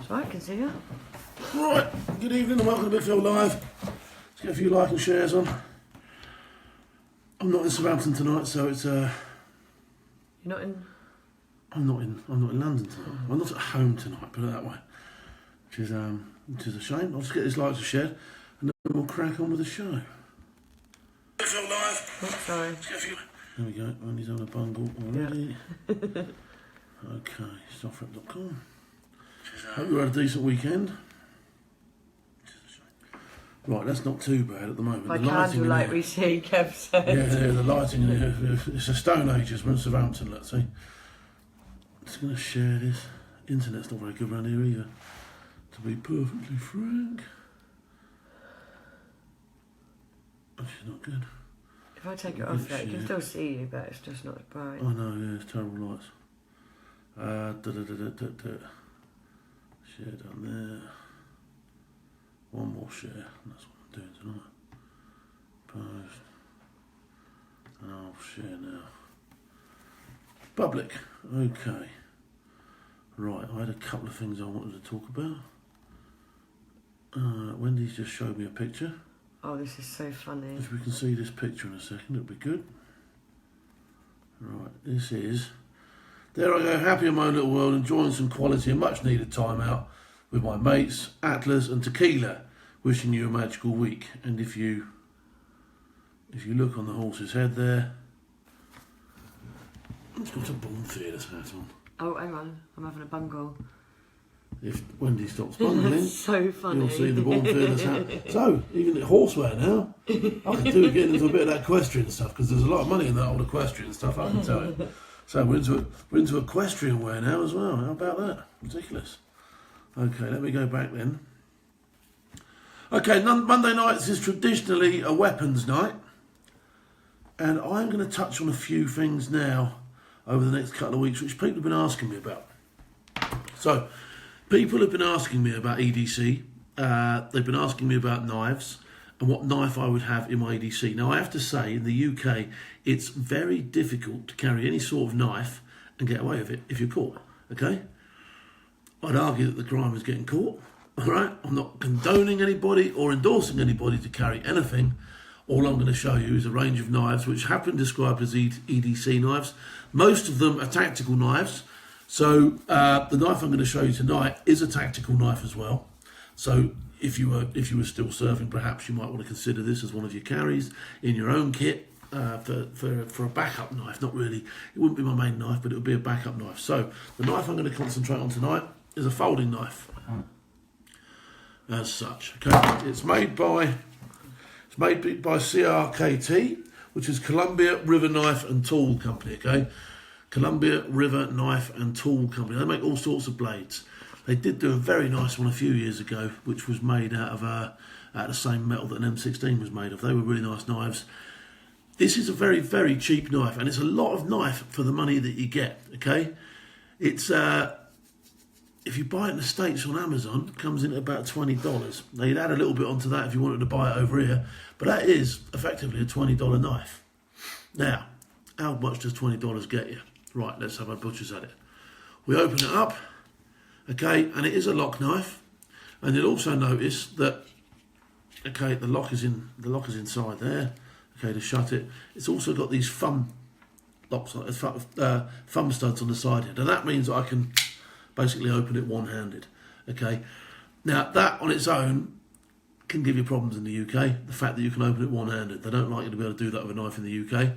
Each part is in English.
Right, I can see you. Right, good evening and welcome to Big Phil Live. Let's get a few like and shares on. I'm not in Southampton tonight, so it's You're not in? I'm not in London tonight. I'm not at home tonight, put it that way. Which is a shame. I'll just get these likes and shared and then we'll crack on with the show. Big Phil Live. Oh, sorry. Let's get a few. There we go, Andy's on a bungle already. Yeah. Okay, software.com. Hope you had a decent weekend. Right, that's not too bad at the moment. By the candlelight we see, Kev said. Yeah, the lighting in here, it's a Stone Ages, we're in Southampton, let's see. Just going to share this. Internet's not very good around here either, to be perfectly frank. Actually not good. If I take it off there, you can still see you, but it's just not as bright. I know, yeah, it's terrible lights. Share down there. One more share, and that's what I'm doing tonight. Post. And I'll share now. Public. Okay. Right, I had a couple of things I wanted to talk about. Wendy's just showed me a picture. Oh, this is so funny. If we can see this picture in a second, it'll be good. Right, this is... There I go, happy in my own little world, enjoying some quality and much needed time out with my mates, Atlas and Tequila, wishing you a magical week. And if you look on the horse's head there, it's got a Born Theatres hat on. Oh, hang on, I'm having a bungle. If Wendy stops bungling, so funny. You'll see the Born Theatres hat. So, even at horseware now, I can do getting into a bit of that equestrian stuff, because there's a lot of money in that old equestrian stuff, I can tell you. So we're into equestrian wear now as well. How about that? Ridiculous. Okay, let me go back then. Okay, Monday nights is traditionally a weapons night. And I'm going to touch on a few things now over the next couple of weeks, which people have been asking me about. So, people have been asking me about EDC. They've been asking me about knives and what knife I would have in my EDC. Now, I have to say, in the UK, it's very difficult to carry any sort of knife and get away with it if you're caught, okay? I'd argue that the crime is getting caught, all right? I'm not condoning anybody or endorsing anybody to carry anything. All I'm going to show you is a range of knives which have been described as EDC knives. Most of them are tactical knives. So the knife I'm going to show you tonight is a tactical knife as well. So if you were still serving, perhaps you might want to consider this as one of your carries in your own kit for a backup knife. Not really, it wouldn't be my main knife, but it would be a backup knife. So the knife I'm going to concentrate on tonight is a folding knife, as such. Okay, it's made by CRKT, which is Columbia River Knife and Tool Company. Okay, Columbia River Knife and Tool Company. They make all sorts of blades. They did do a very nice one a few years ago, which was made out of the same metal that an M16 was made of. They were really nice knives. This is a very, very cheap knife, and it's a lot of knife for the money that you get, okay? It's, if you buy it in the States on Amazon, it comes in at about $20. Now, you'd add a little bit onto that if you wanted to buy it over here, but that is effectively a $20 knife. Now, how much does $20 get you? Right, let's have a butcher's at it. We open it up. Okay, and it is a lock knife, and you'll also notice that, okay, the lock is inside there. Okay, to shut it, it's also got these thumb locks, thumb studs on the side here. Now that means that I can basically open it one-handed. Okay, now that on its own can give you problems in the UK. The fact that you can open it one-handed, they don't like you to be able to do that with a knife in the UK.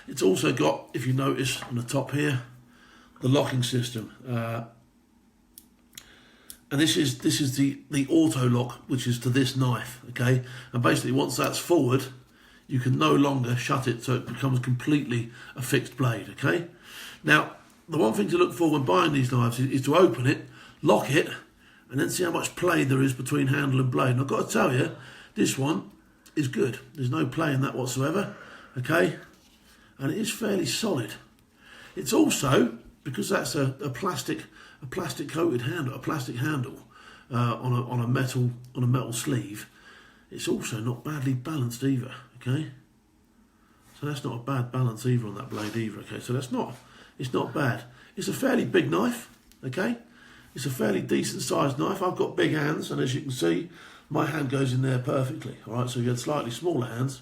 It's also got, if you notice on the top here, the locking system. And this is the auto lock, which is to this knife, okay? And basically once that's forward, you can no longer shut it, so it becomes completely a fixed blade, okay? Now, the one thing to look for when buying these knives is to open it, lock it, and then see how much play there is between handle and blade. And I've got to tell you, this one is good. There's no play in that whatsoever, okay? And it is fairly solid. It's also, because that's a plastic coated handle, a plastic handle on a metal sleeve, it's also not badly balanced either, okay? So that's not a bad balance either on that blade either, okay? So it's not bad. It's a fairly big knife, okay? It's a fairly decent sized knife. I've got big hands, and as you can see, my hand goes in there perfectly. All right, so if you had slightly smaller hands,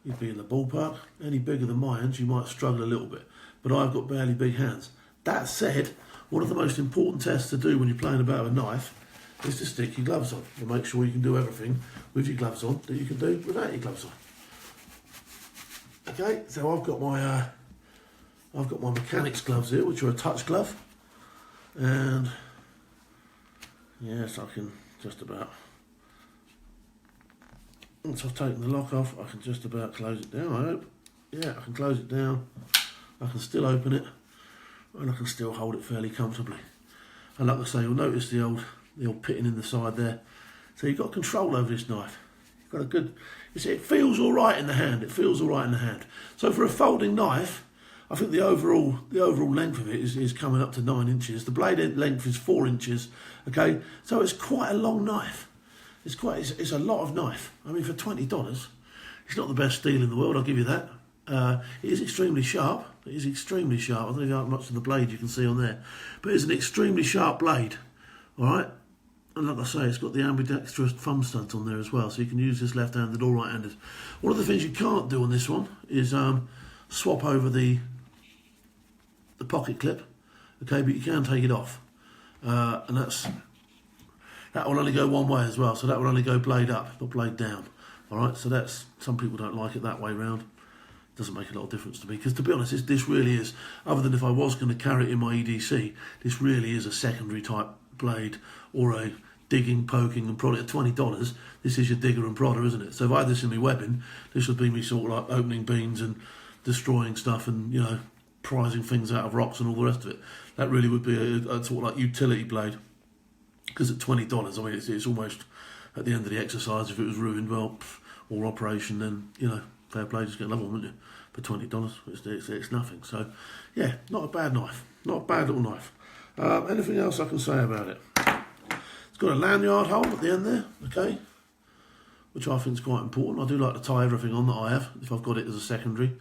you'd be in the ballpark. Any bigger than my hands, you might struggle a little bit. But I've got barely big hands. That said, one of the most important tests to do when you're playing about with a knife is to stick your gloves on and make sure you can do everything with your gloves on that you can do without your gloves on. Okay, so I've got my mechanics gloves here, which are a touch glove, and yes, I can just about. Once I've taken the lock off, I can just about close it down. I hope. Yeah, I can close it down. I can still open it, and I can still hold it fairly comfortably. And like I say, you'll notice the old pitting in the side there. So you've got control over this knife. You've got a good. It feels all right in the hand. It feels all right in the hand. So for a folding knife, I think the overall length of it is coming up to 9 inches. The blade length is 4 inches. Okay, so it's quite a long knife. It's a lot of knife. I mean, for $20, it's not the best steel in the world. I'll give you that. It is extremely sharp. It is extremely sharp. I don't think how much of the blade you can see on there, but it's an extremely sharp blade. All right. And like I say, it's got the ambidextrous thumb stud on there as well, so you can use this left-handed or right-handed. One of the things you can't do on this one is swap over the pocket clip, okay, but you can take it off. And that will only go one way as well, so that will only go blade up, not blade down. All right, so that's, some people don't like it that way round. Doesn't make a lot of difference to me, because to be honest, this really is, other than if I was going to carry it in my EDC, this really is a secondary type blade, or a digging, poking and prodding. At $20, this is your digger and prodder, isn't it? So if I had this in my webbing, this would be me sort of like opening beans and destroying stuff and, you know, prizing things out of rocks and all the rest of it. That really would be a sort of like utility blade, because at $20, I mean, it's almost at the end of the exercise. If it was ruined, well, or operation, then, you know, fair play, just get another one, wouldn't you? For $20, it's nothing. So, yeah, not a bad knife. Not a bad little knife. Anything else I can say about it? It's got a lanyard hole at the end there, okay, which I think is quite important. I do like to tie everything on that I have, if I've got it as a secondary.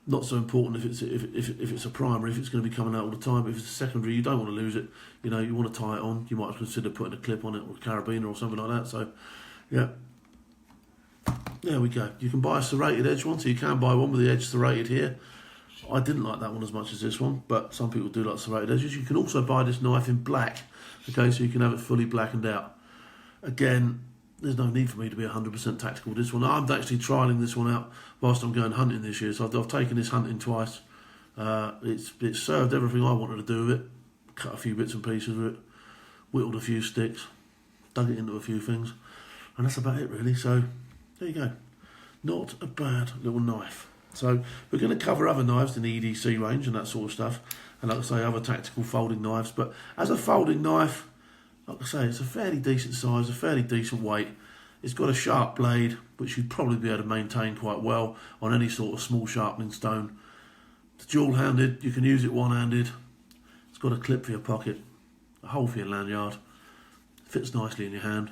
Not so important if it's a primary, if it's going to be coming out all the time. But if it's a secondary, you don't want to lose it. You know, you want to tie it on. You might consider putting a clip on it, or a carabiner or something like that. So, yeah. There we go. You can buy a serrated edge one, so you can buy one with the edge serrated here. I didn't like that one as much as this one, but some people do like serrated edges. You can also buy this knife in black, okay, so you can have it fully blackened out. Again, there's no need for me to be 100% tactical with this one. I'm actually trialling this one out whilst I'm going hunting this year, so I've taken this hunting twice. It's served everything I wanted to do with it. Cut a few bits and pieces with it, whittled a few sticks, dug it into a few things, and that's about it really. So there you go. Not a bad little knife. So we're going to cover other knives in the EDC range and that sort of stuff, and like I say, other tactical folding knives. But as a folding knife, like I say, it's a fairly decent size, a fairly decent weight. It's got a sharp blade, which you'd probably be able to maintain quite well on any sort of small sharpening stone. It's dual-handed, you can use it one-handed. It's got a clip for your pocket, a hole for your lanyard. Fits nicely in your hand.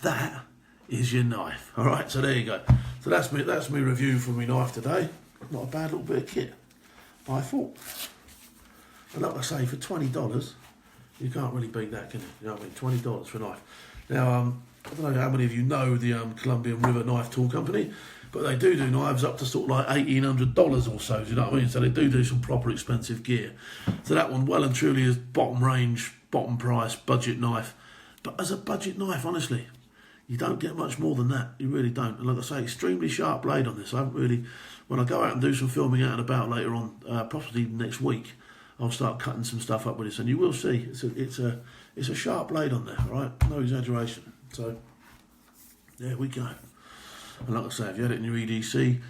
That is your knife. All right, so there you go. So that's me review for my knife today. Not a bad little bit of kit, I thought. And like I say, for $20, you can't really beat that, can you? You know what I mean? $20 for a knife. Now, I don't know how many of you know the Campion River Knife Tool Company, but they do knives up to sort of like $1,800 or so, do you know what I mean? So they do some proper expensive gear. So that one well and truly is bottom range, bottom price, budget knife. But as a budget knife, honestly, you don't get much more than that. You really don't. And like I say, extremely sharp blade on this. I haven't really, when I go out and do some filming out and about later on, possibly next week, I'll start cutting some stuff up with this, and you will see it's a sharp blade on there, all right? No exaggeration. So there we go. And like I say, if you had it in your EDC,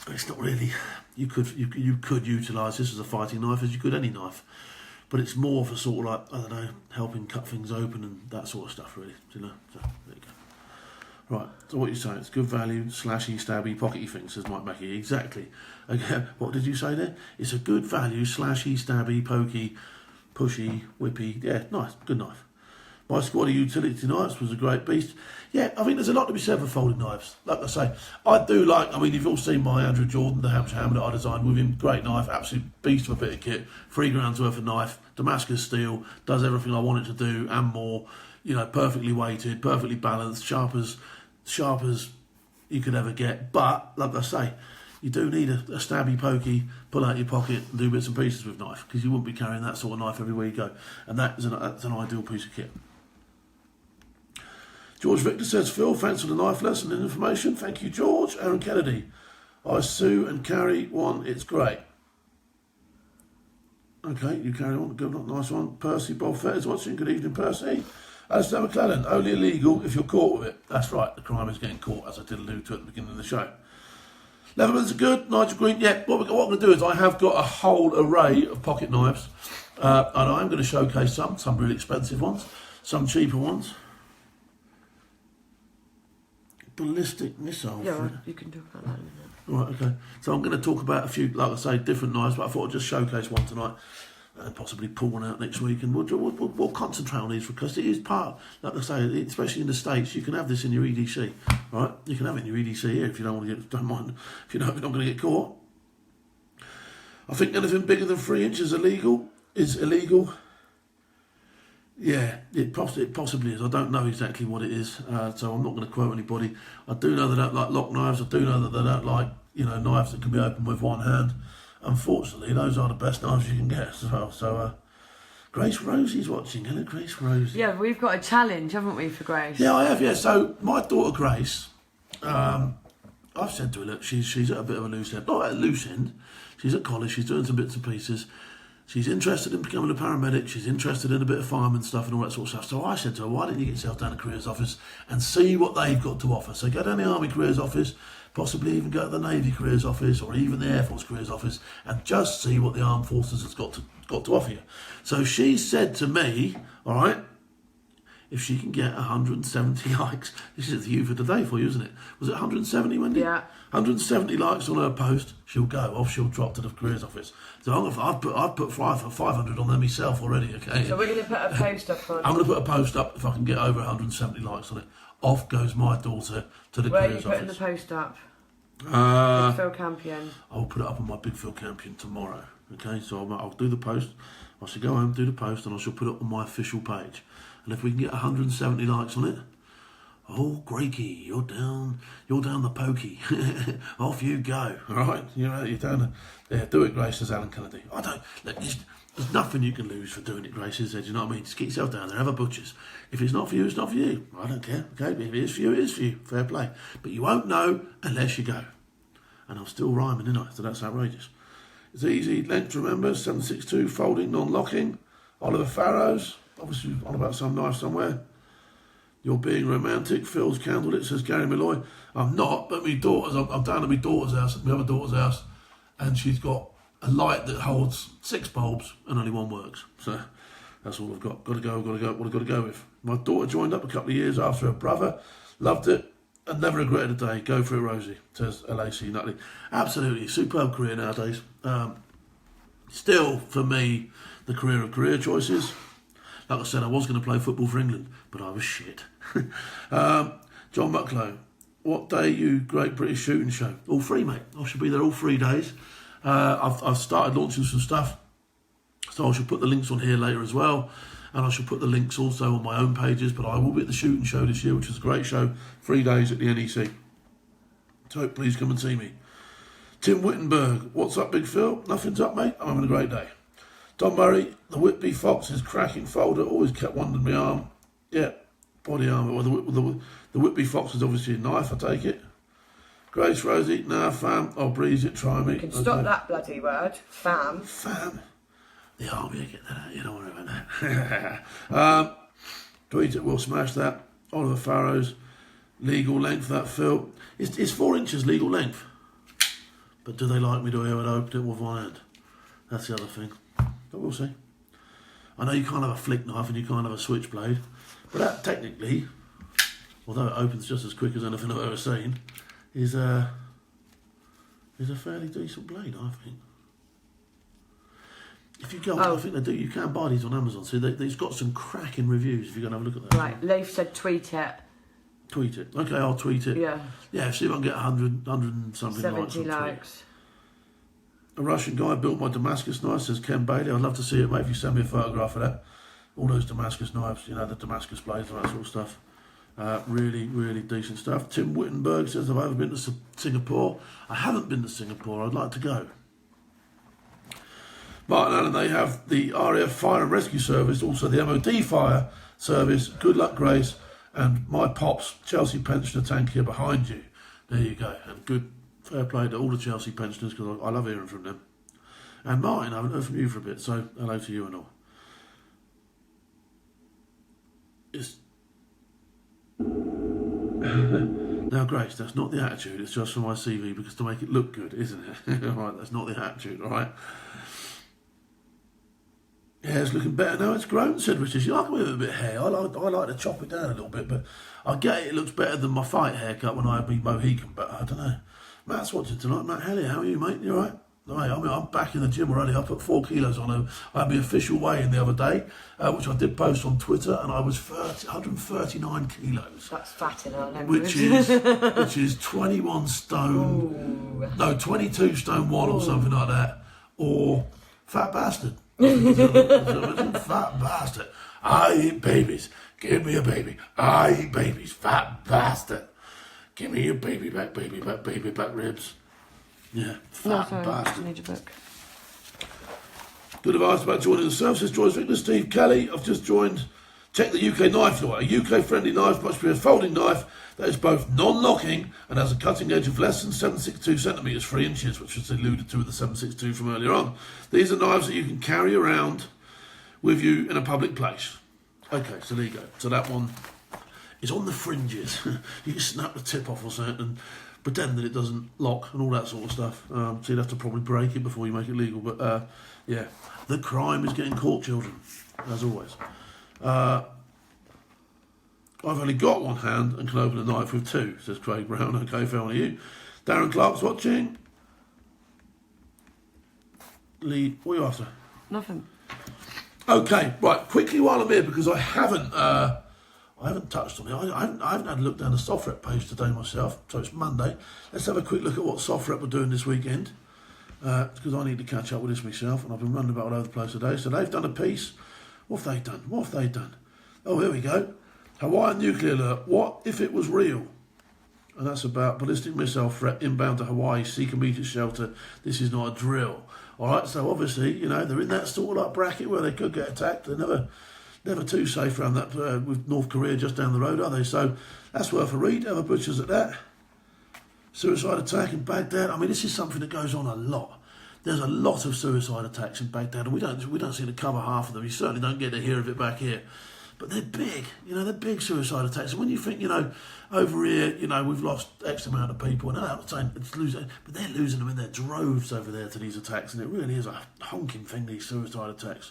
it's not really. You could utilise this as a fighting knife as you could any knife, but it's more for sort of like, I don't know, helping cut things open and that sort of stuff, really. You know. So there you go. Right. So what you're saying? It's good value, slashy, stabby, pockety thing, says Mike Mackey. Exactly. Again, what did you say there? It's a good value, slashy, stabby, pokey, pushy, whippy. Yeah, nice, good knife. My squad of utility knives was a great beast. Yeah, I think there's a lot to be said for folding knives. Like I say, I do like, I mean, you've all seen my Andrew Jordan, the Hampshire hammer that I designed with him. Great knife, absolute beast of a bit of kit. 3 grams worth of knife, Damascus steel, does everything I want it to do and more. You know, perfectly weighted, perfectly balanced, sharp as you could ever get. But, like I say, you do need a stabby pokey, pull out your pocket and do bits and pieces with knife, because you wouldn't be carrying that sort of knife everywhere you go. And that's an ideal piece of kit. George Victor says, Phil, thanks for the knife lesson and information. Thank you, George. Aaron Kennedy, I sew and carry one. It's great. Okay, you carry on. Good, nice one. Percy Bolfett is watching. Good evening, Percy. Alistair McClellan, only illegal if you're caught with it. That's right, the crime is getting caught, as I did allude to at the beginning of the show. Leathermans are good. Nigel Green, yeah. What I'm going to do is I have got a whole array of pocket knives, and I'm going to showcase some really expensive ones, some cheaper ones. Ballistic missile. Yeah, right. You can talk about that in a minute. Right, okay. So I'm going to talk about a few, like I say, different knives, but I thought I'd just showcase one tonight and possibly pull one out next week. And we'll concentrate on these because it is part, like I say, especially in the States, you can have this in your EDC, right? You can have it in your EDC here if you don't want to don't mind, if you know you're not going to get caught. I think anything bigger than 3 inches is illegal. Yeah, it possibly is. I don't know exactly what it is, so I'm not going to quote anybody. I do know they don't like lock knives. I do know that they don't like, knives that can be opened with one hand. Unfortunately, those are the best knives you can get as well. So, Grace Rosie's watching. Hello, Grace Rosie. Yeah, we've got a challenge, haven't we, for Grace? Yeah, I have, yeah. So, my daughter Grace, I've said to her, look, she's at a bit of a loose end. Not at a loose end. She's at college. She's doing some bits and pieces. She's interested in becoming a paramedic. She's interested in a bit of fireman stuff and all that sort of stuff. So I said to her, why don't you get yourself down to Careers Office and see what they've got to offer? So go down the Army Careers Office, possibly even go to the Navy Careers Office or even the Air Force Careers Office and just see what the Armed Forces has got to offer you. So she said to me, all right, if she can get 170 likes, this is the youth of the day for you, isn't it? Was it 170, Wendy? Yeah. 170 likes on her post, she'll go off, she'll drop to the Careers Office. So I've put 500 on there myself already, okay? So we're going to put a post up on... I'm going to put a post up if I can get over 170 likes on it. Off goes my daughter to the Careers Office. Where are you putting the post up? Big Phil Campion. I'll put it up on my Big Phil Campion tomorrow, okay? So I'll do the post. I shall go home, do the post, and I shall put it on my official page. And if we can get 170 likes on it, oh, Greaky, you're down the pokey. Off you go, all right? You're down there. Do it, Grace, says Alan Kennedy. There's nothing you can lose for doing it, Grace, said. You know what I mean? Just get yourself down there, have a butcher's. If it's not for you, it's not for you. I don't care, okay? If it is for you, it is for you. Fair play. But you won't know unless you go. And I'm still rhyming, isn't I? So that's outrageous. It's easy. Length, remember, 762, folding, non-locking. Oliver Farrows. Obviously on about some knife somewhere. You're being romantic. Phil's candled it, says Gary Malloy. I'm not, but my daughter's, I'm down at my daughter's house, my other daughter's house, and she's got a light that holds 6 bulbs and only one works. So that's all I've got. Got to go what I've got to go with. My daughter joined up a couple of years after her brother. Loved it and never regretted a day. Go for it, Rosie, says LAC Nutley. Absolutely. Superb career nowadays. Still, for me, the career of career choices. Like I said, I was going to play football for England, but I was shit. John Mucklow, what day you Great British Shooting Show? All 3, mate. I should be there all 3 days. I've started launching some stuff, so I shall put the links on here later as well, and I shall put the links also on my own pages, but I will be at the shooting show this year, which is a great show, 3 days at the NEC. So please come and see me. Tim Wittenberg, what's up, Big Phil? Nothing's up, mate. I'm having a great day. Tom Murray, the Whitby Fox's cracking folder always kept one under my arm. Yeah, body armour. Well, the Whitby Fox is obviously a knife, I take it. Grace Rosie, nah, fam, I'll breeze it, try me. You can stop that bloody word, fam. Fam? The army, I get that out, you don't worry about that. Tweet it, we'll smash that. Oliver Farrows, legal length, that Phil. It's 4 inches legal length. But do they like me to have it open it with one hand? That's the other thing. But we'll see. I know you can't have a flick knife and you can't have a switchblade, but that technically, although it opens just as quick as anything I've ever seen, is a fairly decent blade, I think. If you go, I think they do. You can buy these on Amazon. So they've got some cracking reviews. If you're going to have a look at that. Right, Leif said tweet it. Tweet it. Okay, I'll tweet it. Yeah. Yeah, see if I can get 100 and something 70 likes. A Russian guy built my Damascus knife, says Ken Bailey. I'd love to see it, mate, if you send me a photograph of that. All those Damascus knives, you know, the Damascus blades and that sort of stuff. Really, really decent stuff. Tim Wittenberg says, have I ever been to Singapore? I haven't been to Singapore. I'd like to go. Martin Allen, they have the RAF Fire and Rescue Service, also the MOD Fire Service. Good luck, Grace. And my pops, Chelsea pensioner, tank here behind you. There you go. And good, fair play to all the Chelsea pensioners, because I love hearing from them. And Martin, I haven't heard from you for a bit, so hello to you and all. It's... Now, Grace, that's not the attitude. It's just for my CV, because to make it look good, isn't it? All right, that's not the attitude, all right? Yeah, it's looking better now. It's grown, said Richard. You like me with a bit of hair. I like to chop it down a little bit, but I get it looks better than my fight haircut when I had me Mohican, but I don't know. Matt's watching tonight. Matt Helly, how are you, mate? You all right? I'm back in the gym already. I put 4 kilos on. I had my official weigh-in the other day, which I did post on Twitter, and I was 139 kilos. That's fat in our Which language. is 21 stone, no, 22 stone 1 or something like that, or fat bastard. Fat bastard. I eat babies. Give me a baby. I eat babies. Fat bastard. Give me your baby back ribs. Yeah, fat bastard. I need a book. Good advice about joining the services. Joins Victor Steve Kelly. I've just joined. Check the UK knife law. A UK-friendly knife must be a folding knife that is both non-locking and has a cutting edge of less than 762 centimetres, 3 inches, which was alluded to with the 762 from earlier on. These are knives that you can carry around with you in a public place. Okay, so there you go. So that one is on the fringes. You can snap the tip off or something and pretend that it doesn't lock and all that sort of stuff. So you'd have to probably break it before you make it legal. But yeah, the crime is getting caught, children, as always. I've only got one hand and can open a knife with 2, says Craig Brown. Okay, fair on you. Darren Clark's watching. Lee, what are you after? Nothing. Okay, right, quickly while I'm here, because I haven't touched on it. I haven't had a look down the SoftRep page today myself, so it's Monday. Let's have a quick look at what SoftRep were doing this weekend, because I need to catch up with this myself, and I've been running about all over the place today. So they've done a piece. What have they done? Oh, here we go. Hawaiian nuclear alert. What if it was real? And that's about ballistic missile threat inbound to Hawaii. Seek immediate shelter. This is not a drill. All right, so obviously, you know, they're in that sort of like bracket where they could get attacked. They're never too safe around that with North Korea just down the road, are they? So that's worth a read. Have a butchers at that. Suicide attack in Baghdad. I mean, this is something that goes on a lot. There's a lot of suicide attacks in Baghdad, and we don't seem to cover half of them. You certainly don't get to hear of it back here. But they're big, you know, they're big suicide attacks. And when you think, you know, over here, you know, we've lost X amount of people, and I'm not saying it's losing, but they're losing them in their droves over there to these attacks, and it really is a honking thing, these suicide attacks.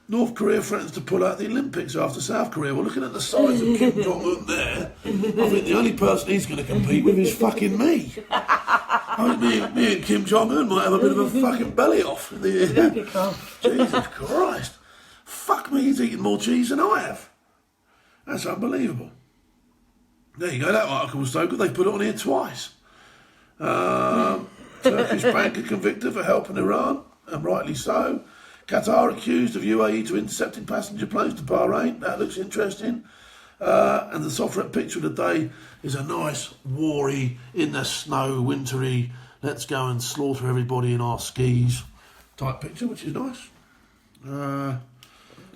North Korea threatens to pull out the Olympics after South Korea. Well, looking at the size of Kim Jong-un there, I think the only person he's going to compete with is fucking me. I mean, me and Kim Jong-un might have a bit of a fucking belly off. Olympic off. Jesus Christ. Fuck me, he's eating more cheese than I have. That's unbelievable. There you go, that article was so good, they put it on here twice. Turkish banker convicted for helping Iran, and rightly so. Qatar accused of UAE to intercepting passenger planes to Bahrain. That looks interesting. And the SoftRep picture of the day is a nice, warry, in the snow, wintry, let's go and slaughter everybody in our skis type picture, which is nice.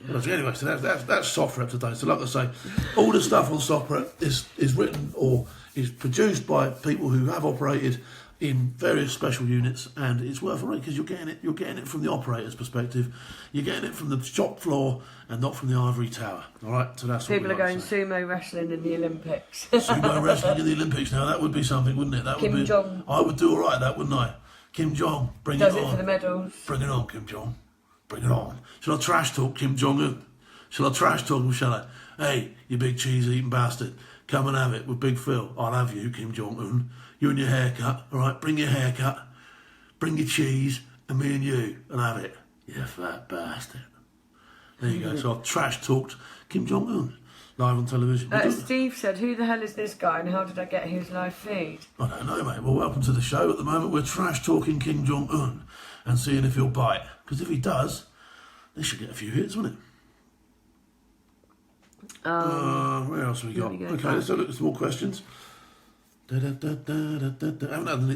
Anyway, so that's SoftRep today. So like I say, all the stuff on SoftRep is written or is produced by people who have operated in various special units, and it's worth a read because you're getting it from the operator's perspective. You're getting it from the shop floor and not from the ivory tower. All right, so that's people what are going sumo wrestling in the Olympics. Sumo wrestling in the Olympics now, that would be something, wouldn't it? That would be. Jong. I would do all right, that wouldn't I? Kim Jong, bring it on. Does it for the medals. Bring it on, Kim Jong. Bring it on. Shall I trash talk Kim Jong-un? Shall I trash talk him, shall I? Hey, you big cheese-eating bastard. Come and have it with Big Phil. I'll have you, Kim Jong-un. You and your haircut, all right? Bring your haircut. Bring your cheese, and me and you, and have it. You fat bastard. There you go. So I've trash talked Kim Jong-un live on television. Steve said, who the hell is this guy and how did I get his live feed? I don't know, mate. Well, welcome to the show. At the moment, we're trash talking Kim Jong-un and seeing if he'll bite. Because if he does, they should get a few hits, wouldn't it? Where else have we got? Okay, let's have a look at some more questions. I haven't had an